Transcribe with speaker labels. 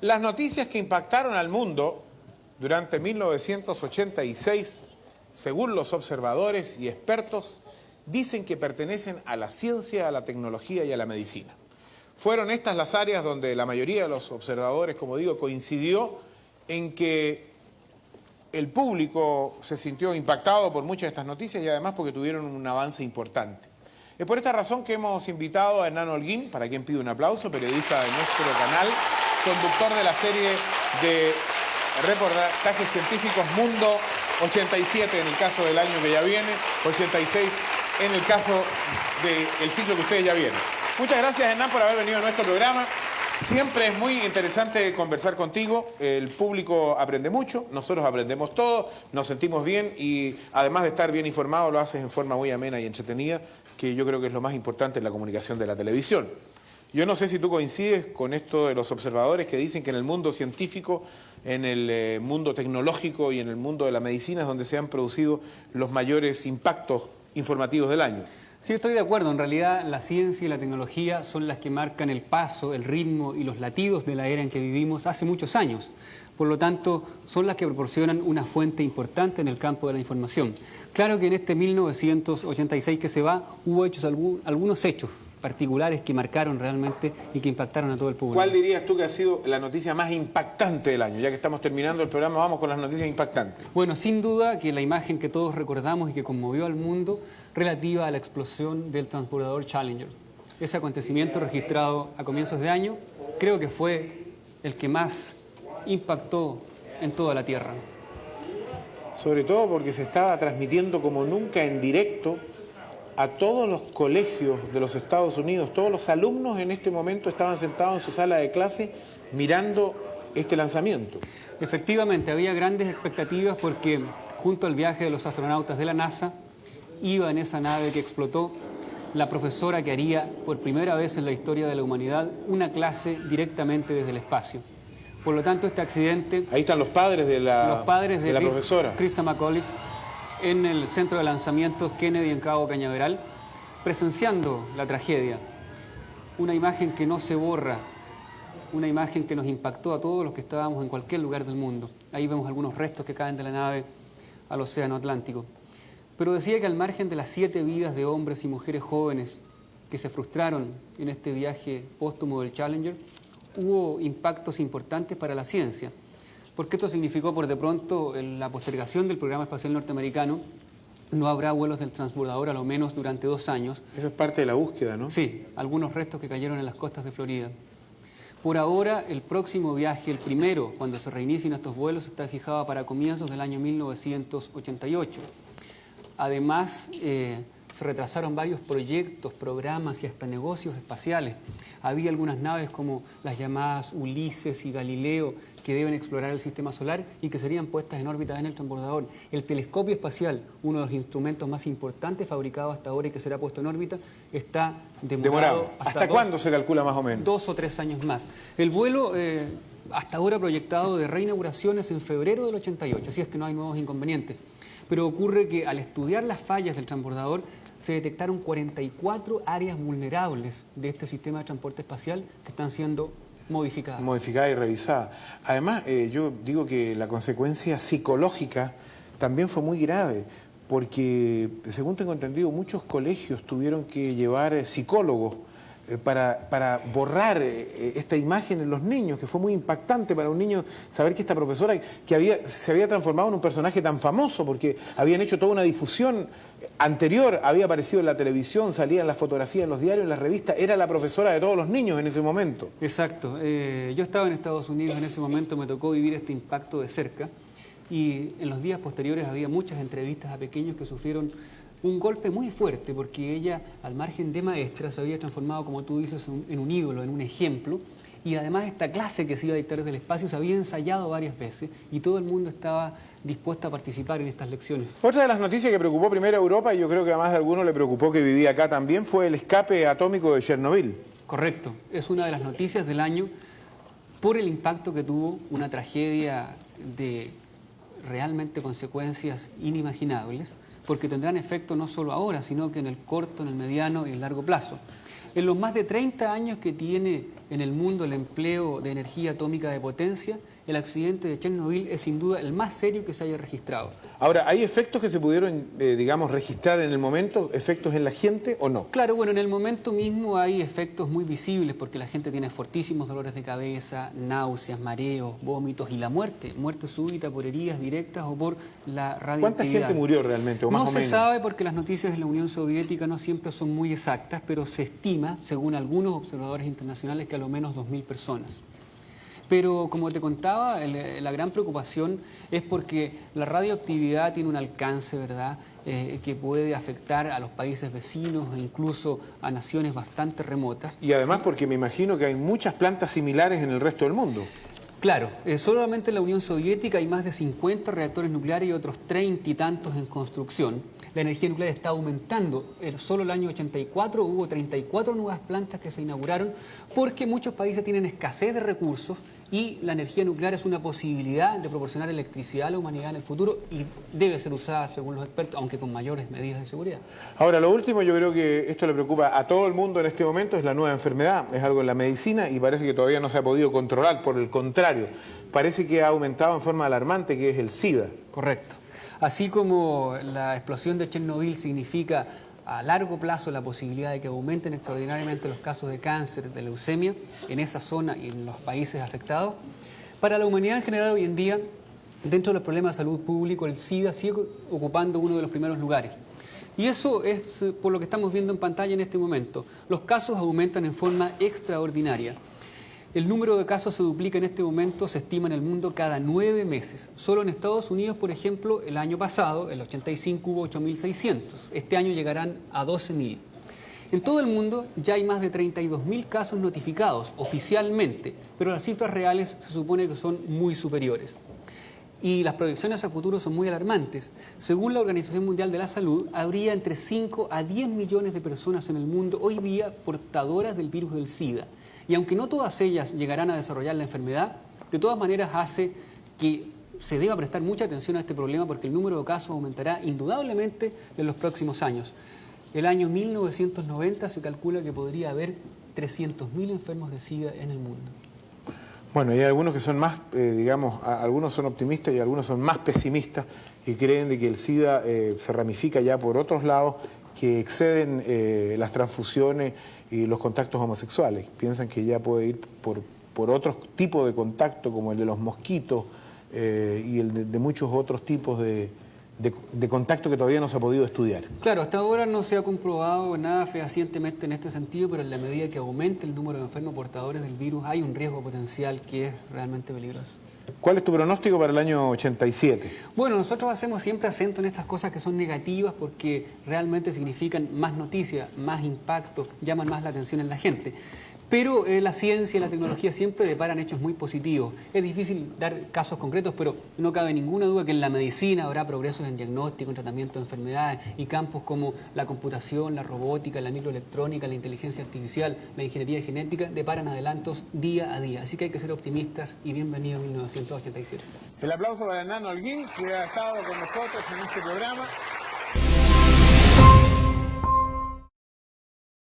Speaker 1: Las noticias que impactaron al mundo durante 1986, según los observadores y expertos, dicen que pertenecen a la ciencia, a la tecnología y a la medicina. Fueron estas las áreas donde la mayoría de los observadores, como digo, coincidió en que el público se sintió impactado por muchas de estas noticias y además porque tuvieron un avance importante. Es por esta razón que hemos invitado a Hernán Holguín, para quien pido un aplauso, periodista de nuestro canal, conductor de la serie de reportajes científicos Mundo 87 en el caso del año que ya viene, 86 en el caso del ciclo que ustedes ya vienen. Muchas gracias, Hernán, por haber venido a nuestro programa. Siempre es muy interesante conversar contigo, el público aprende mucho, nosotros aprendemos todo, nos sentimos bien y además de estar bien informado lo haces en forma muy amena y entretenida, que yo creo que es lo más importante en la comunicación de la televisión. Yo no sé si tú coincides con esto de los observadores que dicen que en el mundo científico, en el mundo tecnológico y en el mundo de la medicina es donde se han producido los mayores impactos informativos del año.
Speaker 2: Sí, estoy de acuerdo. En realidad, la ciencia y la tecnología son las que marcan el paso, el ritmo y los latidos de la era en que vivimos hace muchos años. Por lo tanto, son las que proporcionan una fuente importante en el campo de la información. Claro que en este 1986 que se va, hubo algunos hechos particulares que marcaron realmente y que impactaron a todo el público.
Speaker 1: ¿Cuál dirías tú que ha sido la noticia más impactante del año? Ya que estamos terminando el programa, vamos con las noticias impactantes.
Speaker 2: Bueno, sin duda que la imagen que todos recordamos y que conmovió al mundo relativa a la explosión del transbordador Challenger. Ese acontecimiento registrado a comienzos de año creo que fue el que más impactó en toda la Tierra.
Speaker 1: Sobre todo porque se estaba transmitiendo como nunca en directo a todos los colegios de los Estados Unidos. Todos los alumnos en este momento estaban sentados en su sala de clase mirando este lanzamiento.
Speaker 2: Efectivamente, había grandes expectativas porque junto al viaje de los astronautas de la NASA iba en esa nave que explotó la profesora que haría por primera vez en la historia de la humanidad una clase directamente desde el espacio. Por lo tanto, este accidente...
Speaker 1: Ahí están los padres de la profesora.
Speaker 2: Krista McAuliffe, en el centro de lanzamientos Kennedy en Cabo Cañaveral, presenciando la tragedia. Una imagen que no se borra, una imagen que nos impactó a todos los que estábamos en cualquier lugar del mundo. Ahí vemos algunos restos que caen de la nave al Océano Atlántico. Pero decía que al margen de las 7 vidas de hombres y mujeres jóvenes que se frustraron en este viaje póstumo del Challenger, hubo impactos importantes para la ciencia, porque esto significó por de pronto la postergación del programa espacial norteamericano. No habrá vuelos del transbordador a lo menos durante 2 años.
Speaker 1: Eso es parte de la búsqueda, ¿no?
Speaker 2: Sí, algunos restos que cayeron en las costas de Florida. Por ahora, el próximo viaje, el primero, cuando se reinicien estos vuelos, está fijado para comienzos del año 1988. Además, se retrasaron varios proyectos, programas y hasta negocios espaciales. Había algunas naves como las llamadas Ulises y Galileo que deben explorar el sistema solar y que serían puestas en órbita en el transbordador. El telescopio espacial, uno de los instrumentos más importantes fabricados hasta ahora y que será puesto en órbita, está demorado.
Speaker 1: ¿Hasta cuándo se calcula más o menos?
Speaker 2: 2 o 3 años más. El vuelo hasta ahora proyectado de reinauguración es en febrero del 88, así es que no hay nuevos inconvenientes. Pero ocurre que al estudiar las fallas del transbordador se detectaron 44 áreas vulnerables de este sistema de transporte espacial que están siendo modificadas.
Speaker 1: Modificadas y revisadas. Además, yo digo que la consecuencia psicológica también fue muy grave, porque, según tengo entendido, muchos colegios tuvieron que llevar psicólogos para borrar esta imagen en los niños, que fue muy impactante para un niño saber que esta profesora se había transformado en un personaje tan famoso, porque habían hecho toda una difusión anterior, había aparecido en la televisión, salía en las fotografías, en los diarios, en las revistas, era la profesora de todos los niños en ese momento.
Speaker 2: Exacto. Yo estaba en Estados Unidos en ese momento, me tocó vivir este impacto de cerca y en los días posteriores había muchas entrevistas a pequeños que sufrieron un golpe muy fuerte porque ella, al margen de maestra, se había transformado, como tú dices, en un ídolo, en un ejemplo. Y además esta clase que se iba a dictar desde el espacio se había ensayado varias veces y todo el mundo estaba dispuesto a participar en estas lecciones.
Speaker 1: Otra de las noticias que preocupó primero a Europa, y yo creo que a más de alguno le preocupó que vivía acá también, fue el escape atómico de Chernobyl.
Speaker 2: Correcto. Es una de las noticias del año por el impacto que tuvo, una tragedia de realmente consecuencias inimaginables, porque tendrán efecto no solo ahora, sino que en el corto, en el mediano y el largo plazo. En los más de 30 años que tiene en el mundo el empleo de energía atómica de potencia, el accidente de Chernobyl es sin duda el más serio que se haya registrado.
Speaker 1: Ahora, ¿hay efectos que se pudieron, digamos, registrar en el momento, efectos en la gente o no?
Speaker 2: Claro, bueno, en el momento mismo hay efectos muy visibles porque la gente tiene fortísimos dolores de cabeza, náuseas, mareos, vómitos y la muerte súbita por heridas directas o por la radioactividad.
Speaker 1: ¿Cuánta gente murió realmente, o más o menos?
Speaker 2: No se sabe porque las noticias de la Unión Soviética no siempre son muy exactas, pero se estima, según algunos observadores internacionales, que a lo menos 2.000 personas. Pero como te contaba, la gran preocupación es porque la radioactividad tiene un alcance, ¿verdad?, que puede afectar a los países vecinos e incluso a naciones bastante remotas.
Speaker 1: Y además porque me imagino que hay muchas plantas similares en el resto del mundo.
Speaker 2: Claro, solamente en la Unión Soviética hay más de 50 reactores nucleares y otros 30 y tantos en construcción. La energía nuclear está aumentando. Solo el año 84 hubo 34 nuevas plantas que se inauguraron porque muchos países tienen escasez de recursos y la energía nuclear es una posibilidad de proporcionar electricidad a la humanidad en el futuro y debe ser usada, según los expertos, aunque con mayores medidas de seguridad.
Speaker 1: Ahora, lo último, yo creo que esto le preocupa a todo el mundo en este momento, es la nueva enfermedad. Es algo en la medicina y parece que todavía no se ha podido controlar. Por el contrario, parece que ha aumentado en forma alarmante, que es el SIDA.
Speaker 2: Correcto. Así como la explosión de Chernobyl significa a largo plazo la posibilidad de que aumenten extraordinariamente los casos de cáncer, de leucemia en esa zona y en los países afectados, para la humanidad en general hoy en día, dentro de los problemas de salud público, el SIDA sigue ocupando uno de los primeros lugares. Y eso es por lo que estamos viendo en pantalla en este momento. Los casos aumentan en forma extraordinaria. El número de casos se duplica en este momento, se estima en el mundo cada 9 meses. Solo en Estados Unidos, por ejemplo, el año pasado, el 85, hubo 8.600. Este año llegarán a 12.000. En todo el mundo ya hay más de 32.000 casos notificados oficialmente, pero las cifras reales se supone que son muy superiores. Y las proyecciones a futuro son muy alarmantes. Según la Organización Mundial de la Salud, habría entre 5 a 10 millones de personas en el mundo hoy día portadoras del virus del SIDA. Y aunque no todas ellas llegarán a desarrollar la enfermedad, de todas maneras hace que se deba prestar mucha atención a este problema porque el número de casos aumentará indudablemente en los próximos años. El año 1990 se calcula que podría haber 300.000 enfermos de SIDA en el mundo.
Speaker 1: Bueno, y hay algunos que son más, digamos, algunos son optimistas y algunos son más pesimistas y creen de que el SIDA se ramifica ya por otros lados que exceden las transfusiones y los contactos homosexuales. Piensan que ya puede ir por otros tipos de contacto, como el de los mosquitos y el de muchos otros tipos de contacto que todavía no se ha podido estudiar.
Speaker 2: Claro, hasta ahora no se ha comprobado nada fehacientemente en este sentido, pero en la medida que aumente el número de enfermos portadores del virus, hay un riesgo potencial que es realmente peligroso.
Speaker 1: ¿Cuál es tu pronóstico para el año 87?
Speaker 2: Bueno, nosotros hacemos siempre acento en estas cosas que son negativas porque realmente significan más noticias, más impacto, llaman más la atención en la gente. Pero la ciencia y la tecnología siempre deparan hechos muy positivos. Es difícil dar casos concretos, pero no cabe ninguna duda que en la medicina habrá progresos en diagnóstico, en tratamiento de enfermedades y campos como la computación, la robótica, la microelectrónica, la inteligencia artificial, la ingeniería genética, deparan adelantos día a día. Así que hay que ser optimistas y bienvenido a 1987.
Speaker 1: El aplauso para Hernán Holguín, que ha estado con nosotros en este programa.